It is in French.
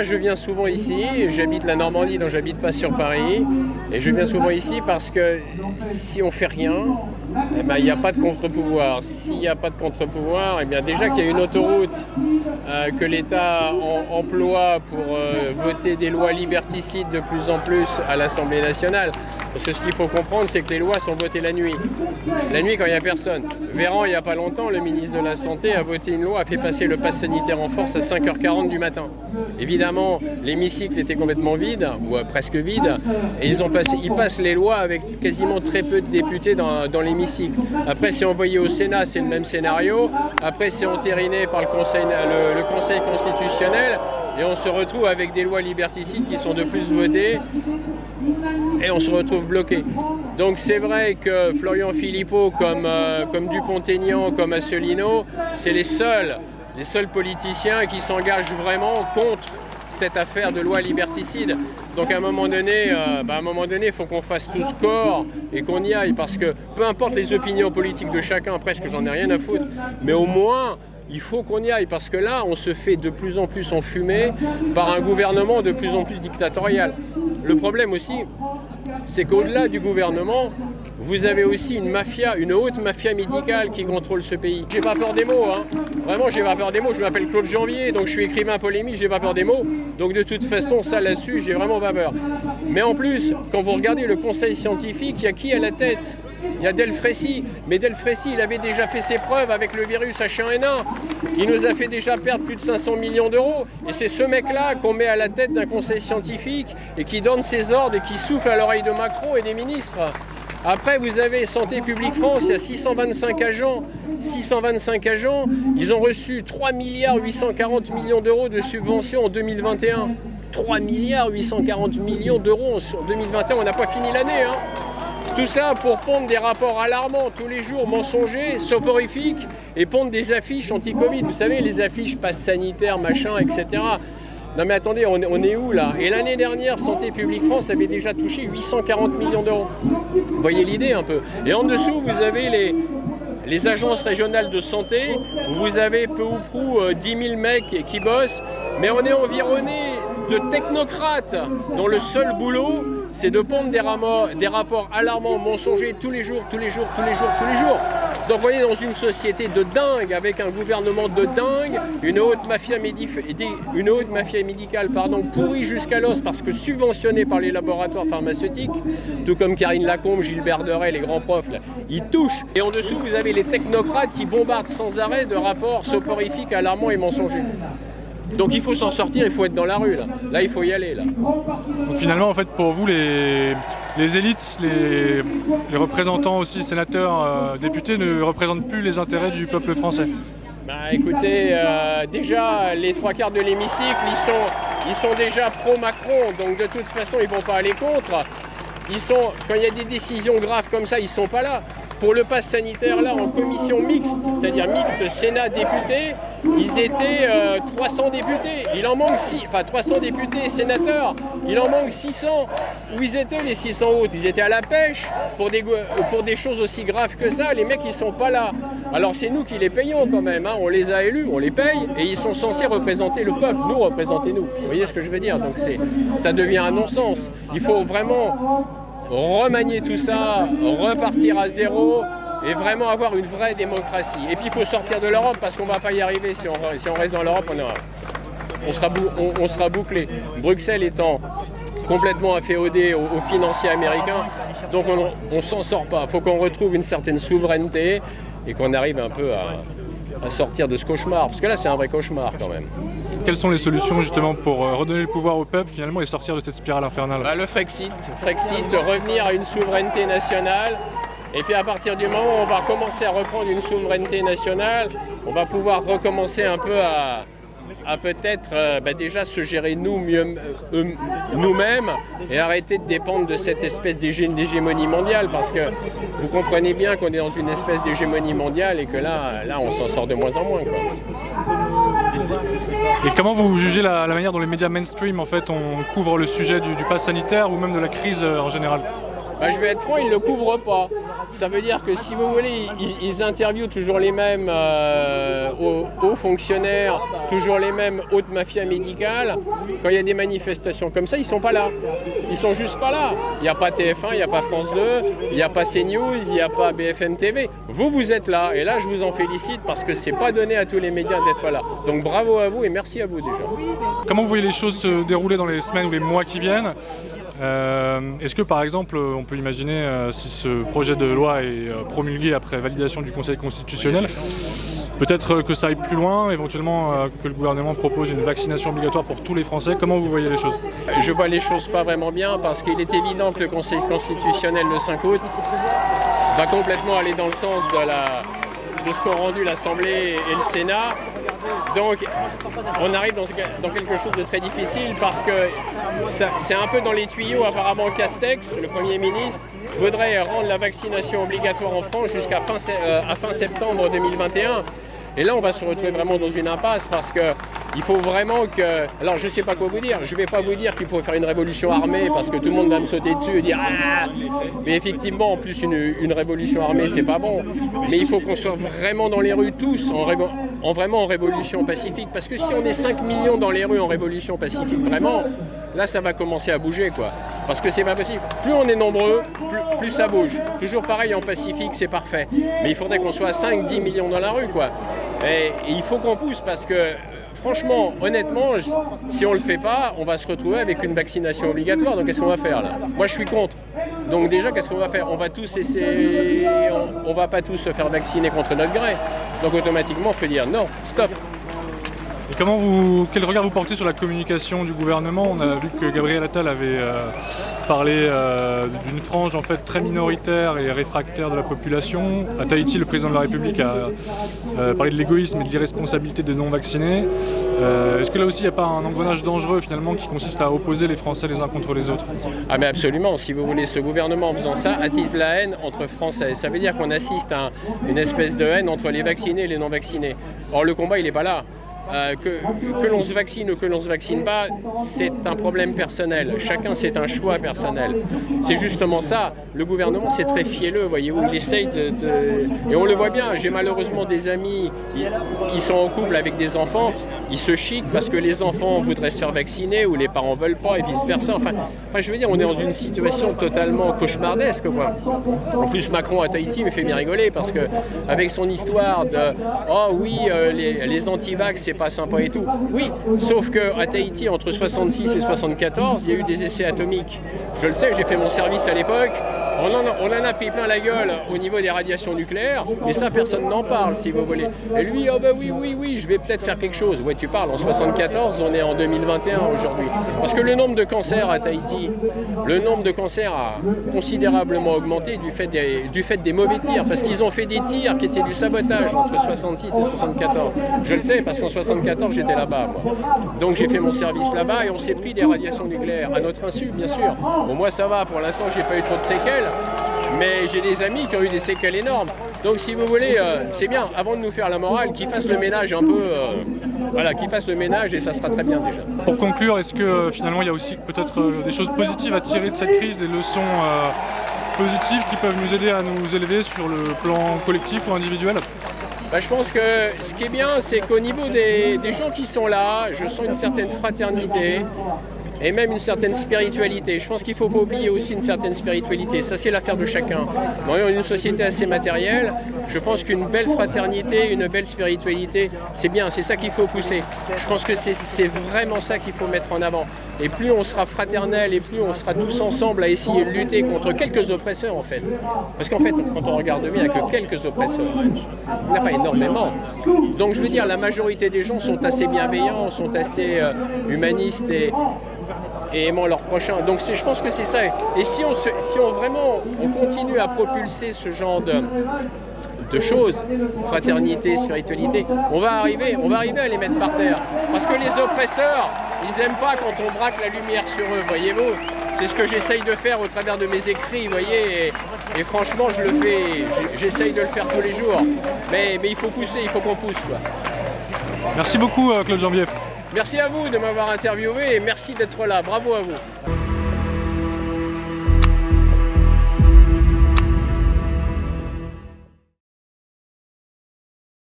Je viens souvent ici, j'habite la Normandie, donc j'habite pas sur Paris, et je viens souvent ici parce que si on fait rien, eh ben, il n'y a pas de contre-pouvoir. S'il n'y a pas de contre-pouvoir, eh bien déjà qu'il y a une autoroute que l'État emploie pour voter des lois liberticides de plus en plus à l'Assemblée nationale. Parce que ce qu'il faut comprendre, c'est que les lois sont votées la nuit. La nuit, quand il n'y a personne. Véran, il n'y a pas longtemps, le ministre de la Santé a voté une loi, a fait passer le pass sanitaire en force à 5h40 du matin. Évidemment, l'hémicycle était complètement vide, ou presque vide, et ils passent les lois avec quasiment très peu de députés dans l'hémicycle. Après, c'est envoyé au Sénat, c'est le même scénario. Après, c'est entériné par le Conseil constitutionnel, et on se retrouve avec des lois liberticides qui sont de plus votées, et on se retrouve bloqué. Donc c'est vrai que Florian Philippot, comme Dupont-Aignan, comme Asselineau, c'est les seuls politiciens qui s'engagent vraiment contre cette affaire de loi liberticide. Donc à un moment donné, il faut qu'on fasse tous corps et qu'on y aille, parce que peu importe les opinions politiques de chacun, presque j'en ai rien à foutre, mais au moins il faut qu'on y aille, parce que là on se fait de plus en plus enfumer par un gouvernement de plus en plus dictatorial. Le problème aussi, c'est qu'au-delà du gouvernement, vous avez aussi une haute mafia médicale qui contrôle ce pays. J'ai pas peur des mots, hein. Vraiment, j'ai pas peur des mots. Je m'appelle Claude Janvier, donc je suis écrivain polémique, j'ai pas peur des mots. Donc de toute façon, ça là-dessus, j'ai vraiment pas peur. Mais en plus, quand vous regardez le conseil scientifique, il y a qui à la tête ? Il y a Delfrécy, mais Delfrécy, il avait déjà fait ses preuves avec le virus H1N1. Il nous a fait déjà perdre plus de 500 millions d'euros. Et c'est ce mec-là qu'on met à la tête d'un conseil scientifique et qui donne ses ordres et qui souffle à l'oreille de Macron et des ministres. Après, vous avez Santé publique France, il y a 625 agents. 625 agents, ils ont reçu 3 milliards 840 millions d'euros de subventions en 2021. 3 milliards 840 millions d'euros en 2021, on n'a pas fini l'année, hein. Tout ça pour pondre des rapports alarmants tous les jours, mensongers, soporifiques, et pondre des affiches anti-Covid. Vous savez, les affiches passe sanitaire, machin, etc. Non mais attendez, on est où là ? Et l'année dernière, Santé publique France avait déjà touché 840 millions d'euros. Vous voyez l'idée un peu. Et en dessous, vous avez les agences régionales de santé, où vous avez peu ou prou 10 000 mecs qui bossent, mais on est environné de technocrates dont le seul boulot, c'est de pondre des rapports alarmants, mensongers tous les jours. Donc vous voyez, dans une société de dingue, avec un gouvernement de dingue, une haute mafia médicale pourrie jusqu'à l'os, parce que subventionnée par les laboratoires pharmaceutiques, tout comme Karine Lacombe, Gilbert Deray, les grands profs, là, ils touchent. Et en dessous, vous avez les technocrates qui bombardent sans arrêt de rapports soporifiques, alarmants et mensongers. Donc il faut s'en sortir, il faut être dans la rue, là. Là, il faut y aller, là. Donc finalement, en fait, pour vous, les élites, les représentants aussi, sénateurs, députés, ne représentent plus les intérêts du peuple français. Écoutez, déjà, les trois quarts de l'hémicycle, ils sont déjà pro-Macron, donc de toute façon, ils ne vont pas aller contre. Quand il y a des décisions graves comme ça, ils ne sont pas là. Pour le pass sanitaire, là, en commission mixte, c'est-à-dire mixte Sénat-députés, ils étaient 300 députés. Il en manque 300 députés et sénateurs. Il en manque 600. Où ils étaient, les 600 autres ? Ils étaient à la pêche pour des choses aussi graves que ça. Les mecs, ils sont pas là. Alors c'est nous qui les payons quand même, hein. On les a élus, on les paye, et ils sont censés représenter le peuple, nous représenter nous. Vous voyez ce que je veux dire ? Donc ça devient un non-sens. Il faut vraiment remanier tout ça, repartir à zéro et vraiment avoir une vraie démocratie. Et puis il faut sortir de l'Europe, parce qu'on ne va pas y arriver si on reste dans l'Europe, on sera bouclé. Bruxelles étant complètement afféodé aux financiers américains, donc on ne s'en sort pas. Il faut qu'on retrouve une certaine souveraineté et qu'on arrive un peu à sortir de ce cauchemar, parce que là c'est un vrai cauchemar quand même. Quelles sont les solutions justement pour redonner le pouvoir au peuple finalement et sortir de cette spirale infernale ? Le Frexit, revenir à une souveraineté nationale, et puis à partir du moment où on va commencer à reprendre une souveraineté nationale, on va pouvoir recommencer un peu à peut-être déjà se gérer nous-mêmes et arrêter de dépendre de cette espèce d'hégémonie mondiale, parce que vous comprenez bien qu'on est dans une espèce d'hégémonie mondiale et que là on s'en sort de moins en moins, quoi. Et comment vous jugez la manière dont les médias mainstream en fait on couvre le sujet du pass sanitaire ou même de la crise en général ? Bah, je vais être franc, ils ne le couvrent pas. Ça veut dire que si vous voulez, ils interviewent toujours les mêmes hauts fonctionnaires, toujours les mêmes hautes mafias médicales. Quand il y a des manifestations comme ça, ils ne sont pas là. Ils ne sont juste pas là. Il n'y a pas TF1, il n'y a pas France 2, il n'y a pas CNews, il n'y a pas BFM TV. Vous êtes là. Et là, je vous en félicite parce que ce n'est pas donné à tous les médias d'être là. Donc bravo à vous et merci à vous déjà. Comment vous voyez les choses se dérouler dans les semaines ou les mois qui viennent ? Est-ce que par exemple on peut imaginer si ce projet de loi est promulgué après validation du Conseil constitutionnel, peut-être que ça aille plus loin, éventuellement que le gouvernement propose une vaccination obligatoire pour tous les Français. Comment vous voyez les choses ? Je vois les choses pas vraiment bien parce qu'il est évident que le Conseil constitutionnel le 5 août va complètement aller dans le sens de ce qu'ont rendu l'Assemblée et le Sénat. Donc on arrive dans quelque chose de très difficile parce que c'est un peu dans les tuyaux. Apparemment Castex, le Premier ministre, voudrait rendre la vaccination obligatoire en France jusqu'à fin septembre 2021. Et là on va se retrouver vraiment dans une impasse parce qu'il faut vraiment que... Alors je ne sais pas quoi vous dire, je ne vais pas vous dire qu'il faut faire une révolution armée parce que tout le monde va me sauter dessus et dire « Ah !» Mais effectivement, en plus une révolution armée c'est pas bon. Mais il faut qu'on soit vraiment dans les rues tous, vraiment en révolution pacifique. Parce que si on est 5 millions dans les rues en révolution pacifique, vraiment, là ça va commencer à bouger quoi. Parce que c'est pas possible. Plus on est nombreux, plus ça bouge. Toujours pareil en Pacifique, c'est parfait. Mais il faudrait qu'on soit 5-10 millions dans la rue quoi. Et il faut qu'on pousse parce que franchement, honnêtement, si on ne le fait pas, on va se retrouver avec une vaccination obligatoire. Donc qu'est-ce qu'on va faire là ? Moi je suis contre. Donc déjà, qu'est-ce qu'on va faire ? On va tous essayer, on va pas tous se faire vacciner contre notre gré. Donc automatiquement, il faut dire non, stop. Et quel regard vous portez sur la communication du gouvernement ? On a vu que Gabriel Attal avait parlé d'une frange en fait très minoritaire et réfractaire de la population. À Tahiti, le président de la République a parlé de l'égoïsme et de l'irresponsabilité des non-vaccinés. Est-ce que là aussi il n'y a pas un engrenage dangereux finalement qui consiste à opposer les Français les uns contre les autres ? Ah mais absolument, si vous voulez, ce gouvernement en faisant ça attise la haine entre Français. Ça veut dire qu'on assiste à une espèce de haine entre les vaccinés et les non-vaccinés. Or le combat il n'est pas là. Que l'on se vaccine ou que l'on ne se vaccine pas, c'est un problème personnel. Chacun, c'est un choix personnel. C'est justement ça. Le gouvernement, c'est très fielleux, voyez-vous. Il essaye Et on le voit bien, j'ai malheureusement des amis, ils sont en couple avec des enfants, ils se chiquent parce que les enfants voudraient se faire vacciner ou les parents ne veulent pas et vice-versa. Enfin, je veux dire, on est dans une situation totalement cauchemardesque, quoi. En plus, Macron à Tahiti me fait bien rigoler parce que avec son histoire de « Oh oui, les anti-vax, c'est pas sympa et tout ». Oui, sauf qu'à Tahiti, entre 66 et 74, il y a eu des essais atomiques. Je le sais, j'ai fait mon service à l'époque. On en a pris plein la gueule au niveau des radiations nucléaires, mais ça, personne n'en parle, si vous voulez. Et lui, oh bah oui, je vais peut-être faire quelque chose. Ouais, tu parles, en 74, on est en 2021 aujourd'hui. Parce que le nombre de cancers à Tahiti, le nombre de cancers a considérablement augmenté du fait des mauvais tirs, parce qu'ils ont fait des tirs qui étaient du sabotage entre 66 et 74. Je le sais, parce qu'en 74, j'étais là-bas, moi. Donc j'ai fait mon service là-bas et on s'est pris des radiations nucléaires, à notre insu, bien sûr. Bon, moi, ça va, pour l'instant, j'ai pas eu trop de séquelles. Mais j'ai des amis qui ont eu des séquelles énormes. Donc si vous voulez, c'est bien, avant de nous faire la morale, qu'ils fassent le ménage un peu, qu'ils fassent le ménage et ça sera très bien déjà. Pour conclure, est-ce que finalement il y a aussi peut-être des choses positives à tirer de cette crise, des leçons positives qui peuvent nous aider à nous élever sur le plan collectif ou individuel ? Je pense que ce qui est bien, c'est qu'au niveau des gens qui sont là, je sens une certaine fraternité. Et même une certaine spiritualité. Je pense qu'il ne faut pas oublier aussi une certaine spiritualité. Ça, c'est l'affaire de chacun. Dans une société assez matérielle, je pense qu'une belle fraternité, une belle spiritualité, c'est bien, c'est ça qu'il faut pousser. Je pense que c'est vraiment ça qu'il faut mettre en avant. Et plus on sera fraternel et plus on sera tous ensemble à essayer de lutter contre quelques oppresseurs, en fait. Parce qu'en fait, quand on regarde bien, il n'y a que quelques oppresseurs. Il n'y en a pas énormément. Donc, je veux dire, la majorité des gens sont assez bienveillants, sont assez humanistes et aimant leurs prochains. Donc je pense que c'est ça. Et si on continue à propulser ce genre de choses, fraternité, spiritualité, on va arriver à les mettre par terre. Parce que les oppresseurs, ils n'aiment pas quand on braque la lumière sur eux, voyez-vous. C'est ce que j'essaye de faire au travers de mes écrits, vous voyez, et franchement, je le fais, j'essaye de le faire tous les jours. Mais il faut pousser, il faut qu'on pousse, quoi. Merci beaucoup, Claude Jambier. Merci à vous de m'avoir interviewé et merci d'être là. Bravo à vous.